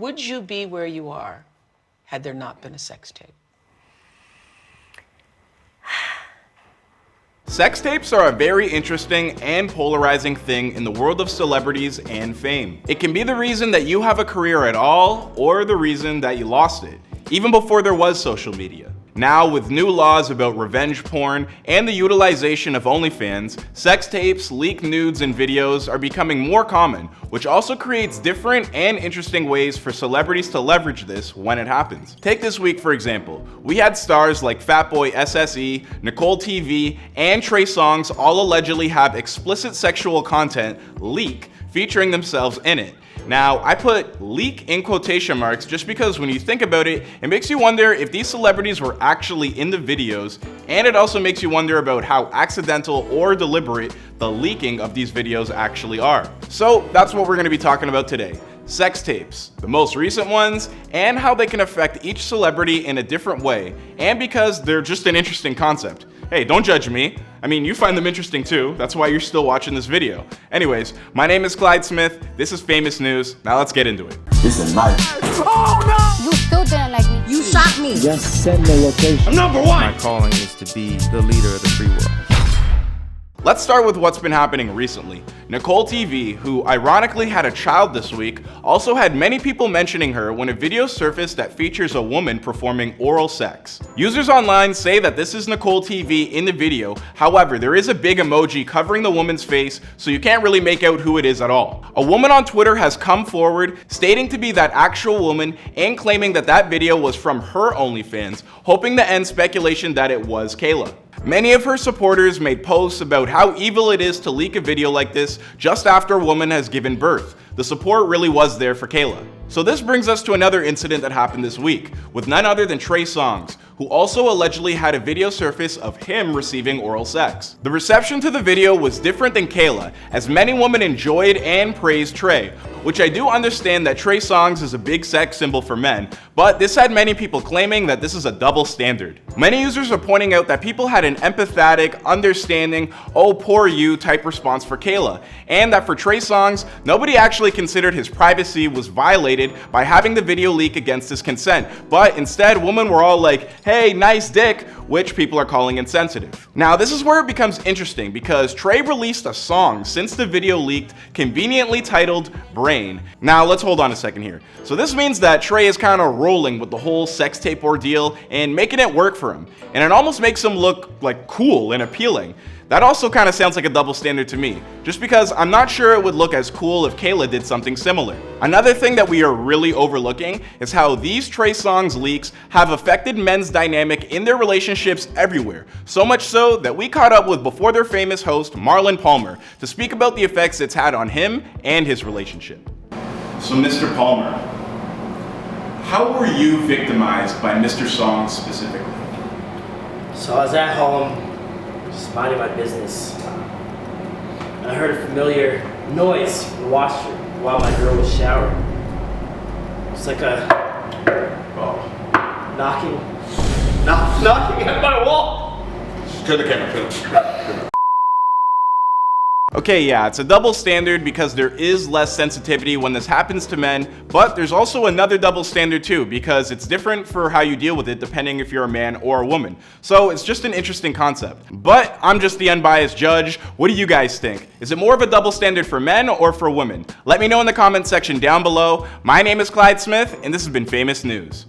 Would you be where you are had there not been a sex tape? Sex tapes are a very interesting and polarizing thing in the world of celebrities and fame. It can be the reason that you have a career at all, or the reason that you lost it, even before there was social media. Now, with new laws about revenge porn and the utilization of OnlyFans, sex tapes, leaked nudes, and videos are becoming more common, which also creates different and interesting ways for celebrities to leverage this when it happens. Take this week, for example. We had stars like Fatboy SSE, Nicole TV, and Trey Songz all allegedly have explicit sexual content leak featuring themselves in it. Now, I put leak in quotation marks just because when you think about it, it makes you wonder if these celebrities were actually in the videos, and it also makes you wonder about how accidental or deliberate the leaking of these videos actually are. So that's what we're going to be talking about today. Sex tapes, the most recent ones, and how they can affect each celebrity in a different way, and because they're just an interesting concept. Hey, don't judge me. I mean, you find them interesting too. That's why you're still watching this video. Anyways, my name is Clyde Smith. This is Famous News. Now let's get into it. This is nice. Oh no! You still didn't like me. You shot me. Just send the location. I'm number one. My calling is to be the leader of the free world. Let's start with what's been happening recently. Nicole TV, who ironically had a child this week, also had many people mentioning her when a video surfaced that features a woman performing oral sex. Users online say that this is Nicole TV in the video, however, there is a big emoji covering the woman's face, so you can't really make out who it is at all. A woman on Twitter has come forward stating to be that actual woman and claiming that that video was from her OnlyFans, hoping to end speculation that it was Kayla. Many of her supporters made posts about how evil it is to leak a video like this just after a woman has given birth. The support really was there for Kayla. So this brings us to another incident that happened this week, with none other than Trey Songz, who also allegedly had a video surface of him receiving oral sex. The reception to the video was different than Kayla, as many women enjoyed and praised Trey, which I do understand that Trey Songz is a big sex symbol for men, but this had many people claiming that this is a double standard. Many users are pointing out that people had an empathetic, understanding, oh poor you type response for Kayla, and that for Trey Songz, nobody actually considered his privacy was violated by having the video leak against his consent, but instead women were all like, hey, nice dick, which people are calling insensitive. Now this is where it becomes interesting because Trey released a song since the video leaked, conveniently titled Brain. Now let's hold on a second here. So this means that Trey is kind of rolling with the whole sex tape ordeal and making it work for him, and it almost makes him look like cool and appealing. That also kind of sounds like a double standard to me, just because I'm not sure it would look as cool if Kayla did something similar. Another thing that we are really overlooking is how these Trey Songz leaks have affected men's dynamic in their relationships everywhere, so much so that we caught up with Before They're Famous host Marlon Palmer to speak about the effects it's had on him and his relationship. So Mr. Palmer, how were you victimized by Mr. Songz specifically? So I was at home, just minding my business. I heard a familiar noise from the washer while my girl was showering. It's like a knocking at my wall. Turn the camera. Okay, yeah, it's a double standard because there is less sensitivity when this happens to men, but there's also another double standard too because it's different for how you deal with it depending if you're a man or a woman. So it's just an interesting concept. But I'm just the unbiased judge. What do you guys think? Is it more of a double standard for men or for women? Let me know in the comment section down below. My name is Clyde Smith, and this has been Famous News.